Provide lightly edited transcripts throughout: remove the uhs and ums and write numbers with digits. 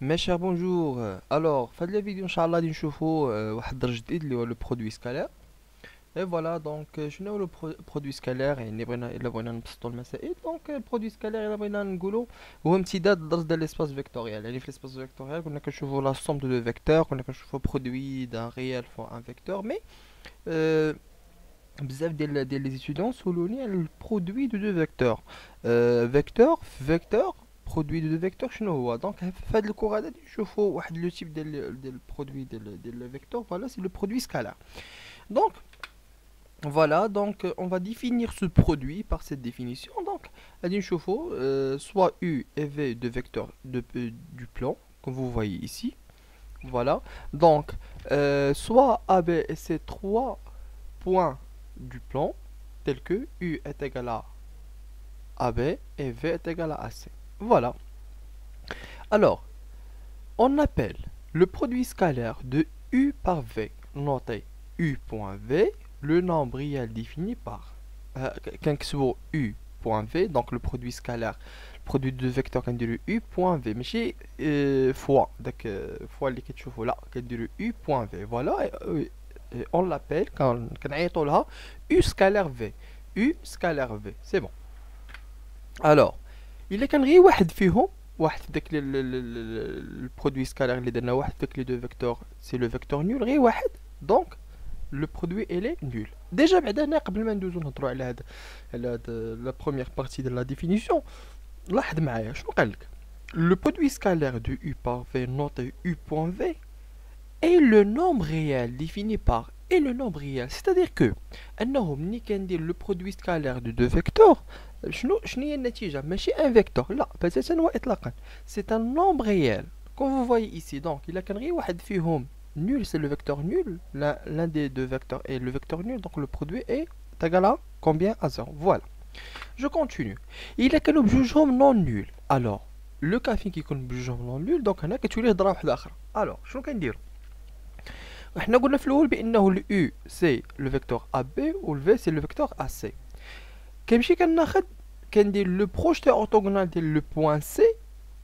Mes chers bonjour. Alors, في هذه الفيديو ان شاء الله غادي نشوفوا واحد الدرس جديد اللي هو لو برودوي سكالير. اي فوالا دونك شنو هو لو برودوي سكالير؟ يعني بغينا الا بغينا نبسطوا المسائل. دونك البرودوي سكالير الا بغينا نقولوا هو امتداد الدرس ديال ليسباس فيكتوريال. يعني في ليسباس فيكتوريال كنا كنشوفوا لا سوم دو دو فيكتور، كنا كنشوفوا برودوي دان ريال فوا ان فيكتور. مي بزاف ديال لي ستوديون سولوني على البرودوي دو دو فيكتور. فيكتور فيكتور برودوي دو دو فيكتور شنو هو؟ دونك في هاد الكور هذا نشوفوا واحد لو تيب ديال البرودوي ديال الفيكتور. فوالا سي لو برودوي سكالار. Donc voilà, donc on va définir ce produit par cette définition. Donc, غادي نشوفوا soit U et V de vecteurs du plan, comme vous voyez ici. Voilà. Donc, soit AB et C trois points du plan, tels que U est égal à AB et V est égal à AC. Voilà. Alors, on appelle le produit scalaire de U par V, noté U.V, le nombre réel défini par كنكتبوا U.V, donc le produit scalaire, le produit de vecteurs كنديروا U.V ماشي fois داك fois اللي كتشوفوا لا كنديروا U.V. voilà. Et on l'appelle كنعيطوا لها U scalaire V. U scalaire V, c'est bon. Alors, il كان غير واحد فيهم، واحد في داك البرودوي سكالير اللي درنا، واحد في داك لي دو فيكتور سي لو فيكتور نول، غير واحد. دونك لو برودوي الي نول. ديجا بعدا هنا قبل ما ندوزو نهضروا على هاد لا بروميير بارتي ديال لا ديفينيسيون، لاحظ معايا شنو قالك. Le produit scalaire de U par V noté U.V est le nombre réel défini par et le nombre réel. C'est-à-dire que انه ملي كندير لو برودوي سكالير دو دو فيكتور، شنو هي النتيجة؟ ماشي ان فيكتور، لا بتاتا واطلاقا، سي ان نومبر ريال كون vous voyez ici. Donc il a كان غير واحد فيهم nul, c'est le vecteur nul, l'un des deux vecteurs est le vecteur nul, donc le produit est égal à combien? À 0. Voilà. Je continue. Il a كانوا بجوجهم non nul. Alors le cas فين كيكون بجوجهم non nul، دونك هنا كتولي هضره واحده اخرى. alors شنو كنديروا؟ احنا قلنا في الاول بانه الU سي لو فيكتور AB و الV سي لو فيكتور AC. كنمشي كناخد كندير لو بروجتي orthogonal ديال لو بوين C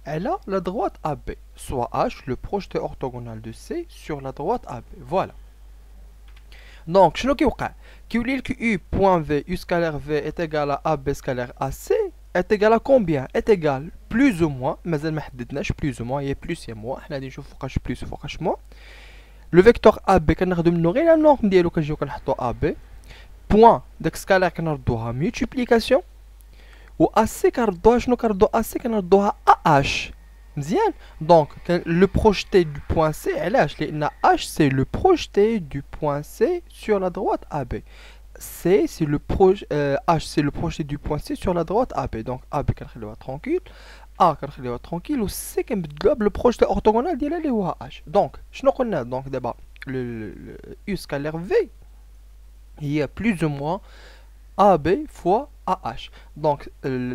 على لا droite AB, soit H le projeté orthogonal de C sur la droite AB. Voilà. Donc شنو كيوقع؟ كيولي لك U point V, U scalaire V est égal à AB scalaire AC est égal à combien؟ est égal plus ou moins، مازال ما حددناش plus ou moins، هي plus يا moins، حنا غادي نشوف فوقاش plus وفوقاش moins. لو فيكتور AB كناخدو منو غير لا نورم ديالو، كنجيو كنحطو AB بوين داك سكالير كنردوها ميلتيبليكاسيون، و AC كنردوها شنو؟ كنردو AC كنردوها AH. مزيان. دونك لو بروجتي دو بوين سي، علاش؟ لان H سي لو بروجتي دو بوين سي sur la droite AB. C c'est le H c'est le projeté du point C sur la droite AB. Donc AB كنخليوها tranquille، A كنخليوها tranquille، و C كنبدلوها بلو بروجتي orthogonal ديالها اللي هو H. دونك شنو قلنا؟ دونك دابا U scalaire V هي plus ou moins AB fois AH. Donc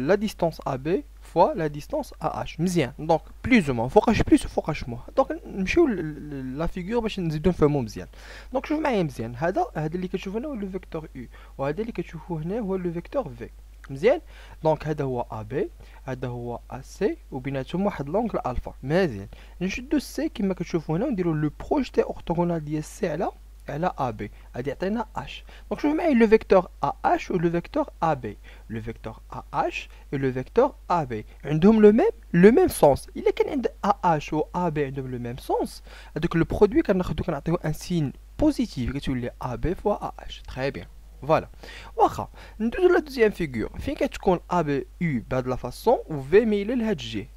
la distance AB fois la distance AH. مزيان. دونك plus ou moins فوقاش plus وفوقاش moins. دونك نمشيو لا فيغور باش نزيدو نفهمو مزيان. دونك شوف معايا مزيان، هذا اللي كتشوفو هنا هو لو فيكتور U، وهذا اللي كتشوفوه هنا هو لو فيكتور V. مزيان. دونك هذا هو AB، هذا هو AC، وبيناتهم واحد لونغل الفا. مزيان. نشدو C كما كتشوفو هنا ونديرو لو بروجتي اورتوغونال ديال C على AB، غادي يعطينا H. دونك شوف معايا لو فيكتور AH و لو فيكتور AB. لو فيكتور AH et le vecteur AB عندهم le même sens. إلا كان عند AH و AB عندهم le même sens، هذوك لو برودوي كناخدو كنعطيو ان سين بوزيتيف، كتولي AB فوا AH. تري بيان. فوالا. واخا ندوزو لا دوزيام فيغور فين كتكون AB U بهاد لا فاصون و V ميله لهاد الجهة.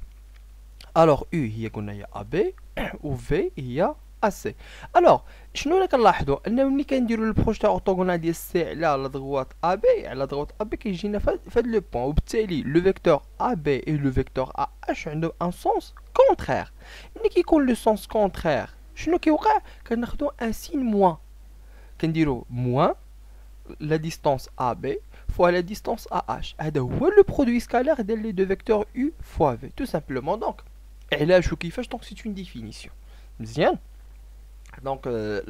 الوغ U هي قلنا هي AB و V هي AC. الوغ شنو اللي كنلاحظوا؟ ان ملي كنديروا البروجتي اورتوغونال ديال سي على لا دغوات AB كيجينا فهاد لو بوين، وبالتالي لو فيكتور AB et لو فيكتور AH عندهم ان سونس كونترير. ملي كيكون لو سونس كونترير شنو كيوقع؟ كناخدو ان سين موان، كنديرو موان لا ديستانس AB fois la distance AH. هذا هو لو برودوي سكالير ديال لي دو فيكتور U fois V tout simplement. دونك علاش وكيفاش؟ دونك سي اون ديفينيسيون. مزيان. Donc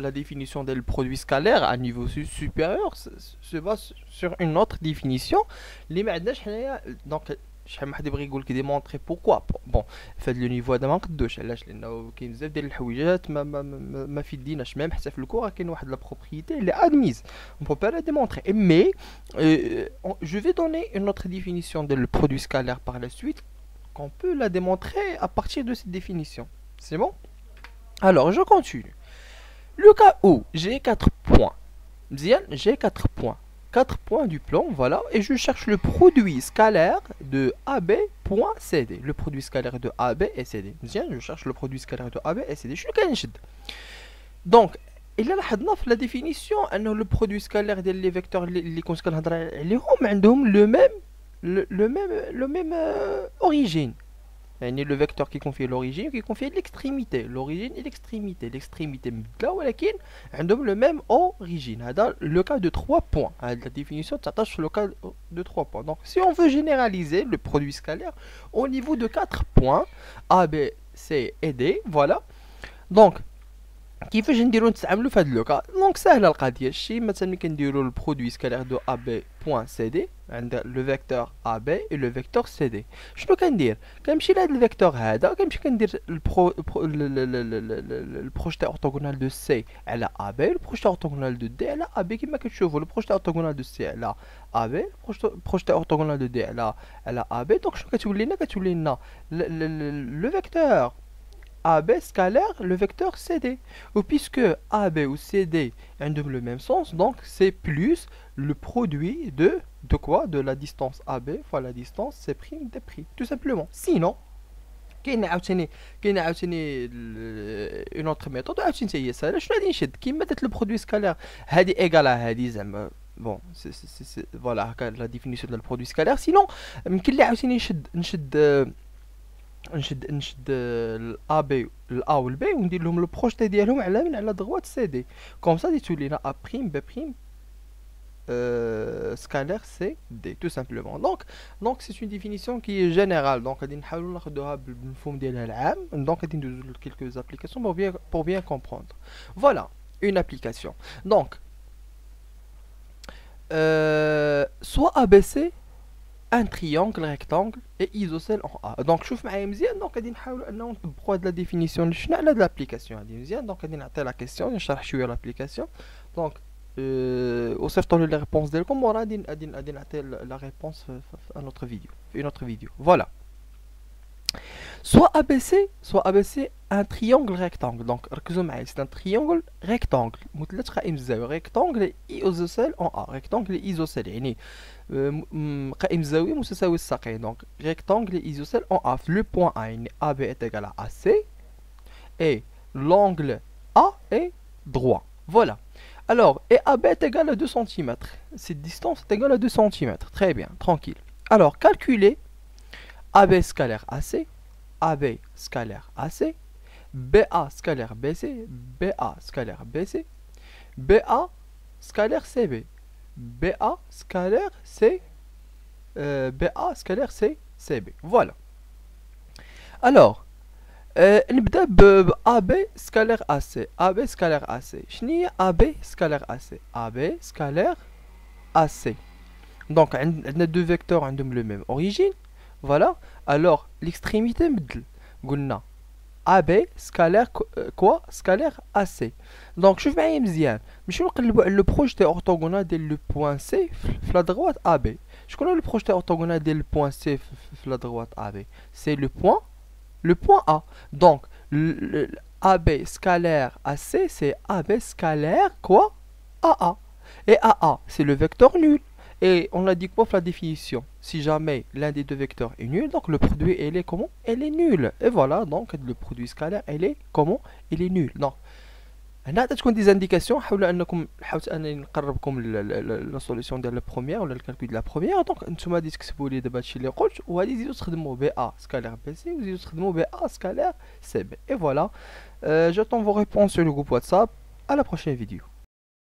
la définition des produits scalaires à niveau supérieur se base sur une autre définition. Les donc شحال من واحد يبغي يقول لك ديمونطري بوركوا بون في هذا لو نيفو هذا ما نقدوش. علاش؟ لانه كاين بزاف ديال الحويجات ما في ديناش. ميم حتى في الكور كاين واحد لا بروبريتي اللي ادميز on peut pas la démontrer mais je vais donner une autre définition de le produit scalaire par la suite qu'on peut la démontrer à partir de cette définition. C'est bon? Alors je continue. Le cas où j'ai 4 points, j'ai 4 points. 4 points du plan, voilà, et je cherche le produit scalaire de AB point CD. Le produit scalaire de AB et CD. Je cherche le produit scalaire de AB et CD. Je suis donc, il y a la définition, le produit scalaire des vecteurs اللي كنت كنهضر عليهم عندهم le même origine. Le vecteur qui confie l'origine qui confie l'extrémité. L'origine et l'extrémité. L'extrémité مبدلة ولكن عندهم le même origine. هذا le cas de 3 points. La définition s'attache sur le cas de 3 points. Donc si on veut généraliser le produit scalaire au niveau de 4 points A, B, C et D, voilà. Donc كيفاش نديرو نتعاملوا في هذا لوكا؟ دونك ساهله القضيه. الشيء مثلا ملي كنديروا البرودوي سكالير دو ا بي بوين سي دي عند لو فيكتور ا بي و لو فيكتور سي دي، شنو كندير؟ كنمشي لهاد الفيكتور هذا كنمشي كندير البروجتي اورتوغونال دو سي على ا بي، البروجتي اورتوغونال دو دي على ا بي. كما كتشوفوا البروجتي اورتوغونال دو سي على ا بي، البروجتي اورتوغونال دو دي على ا بي. دونك شنو كتولي لنا؟ كتولي لنا لو فيكتور AB scalaire le vecteur CD. Ou puisque AB ou CD ont le même sens, donc c'est plus le produit de quoi? De la distance AB fois la distance C' D'. Tout simplement. Sinon, كاين عاوتاني une autre méthode عاوتاني هي ساهله. شنو غادي نشد؟ كيما درت البرودوي سكالير هادي ايكال هادي زعما بون فوالا هكا لا ديفينيسيون ديال البرودوي سكالير. سينون يمكن لي عاوتاني نشد الا بي الا والبي وندير لهم لو بروجتي ديالهم على دغوات سي دي. كوم سا تولي لنا ا بريم بي بريم scalaire c'est D tout simplement. Donc c'est une définition qui est générale. Donc غادي نحاولوا ناخذوها بالمفهوم ديالها العام. Donc غادي ندوزو quelques applications pour bien comprendre. Voilà une application. Donc soit ABC un triangle rectangle et isocèle en A. Donc شوف معايا مزيان. دونك غادي نحاولوا اننا نطبقوا هاد لا ديفينيسيون شنو على هاد لابليكاسيون هادي مزيان. دونك غادي نعطي لا كيسيون نشرح شويه لابليكاسيون. دونك وصيفطوا لي لي ريبونس ديالكم ورا غادي نعطي لا ريبونس في ان اوتر فيديو فوالا. soit ABC un triangle rectangle. Donc ركزوا معايا c'est un triangle rectangle مثلث قائم الزاويه. rectangle isocèle en A. rectangle isocèle يعني قائم الزاويه متساوي الساقين. donc rectangle isocèle en A. le point A يعني AB est égal à AC et l'angle A est droit. Voilà. Alors, et AB est égal à 2 cm. Cette distance est égale à 2 cm. Très bien, tranquille. Alors, calculez AB scalaire AC, AB scalaire AC, BA scalaire BC, BA scalaire BC, BA scalaire CB, BA scalaire C, BA scalaire C, CB. Voilà. Alors, نبدا ب AB scalaire AC. AB scalaire AC. شنو هي AB scalaire AC؟ AB scalaire AC. Donc عندنا deux vecteurs عندهم le même origine. Voilà. Alors l'extrémité مبدل. قلنا AB scalaire quoi? Scalaire AC. Donc شوف معايا مزيان. نمشيو نقلبوا على لو بروجتي اورتوغونال ديال لو بوين سي في لا دروات AB. شكون هو لو بروجتي اورتوغونال ديال لو بوين سي في لا دروات AB؟ سي le point A. Donc, AB scalaire AC, c'est AB scalaire quoi? AA. Et AA, c'est le vecteur nul. Et on a dit quoi pour la définition? Si jamais l'un des deux vecteurs est nul, donc le produit, il est comment? Il est nul. Et voilà, donc le produit scalaire, il est comment? Il est nul. Donc, هنا تكون دي زانديكاسيون. حاولوا انكم حاولت انني نقربكم لا سوليسيون ديال لا بروميير ولا الكالكول ديال لا بروميير. دونك نتوما غادي تكتبوا لي دابا هادشي اللي قلت وغادي تزيدوا تخدموا بي ا سكالير بي سي وتزيدوا تخدموا بي ا سكالير سي بي. اي فوالا. J'attends vos réponses sur le groupe WhatsApp. À la prochaine vidéo.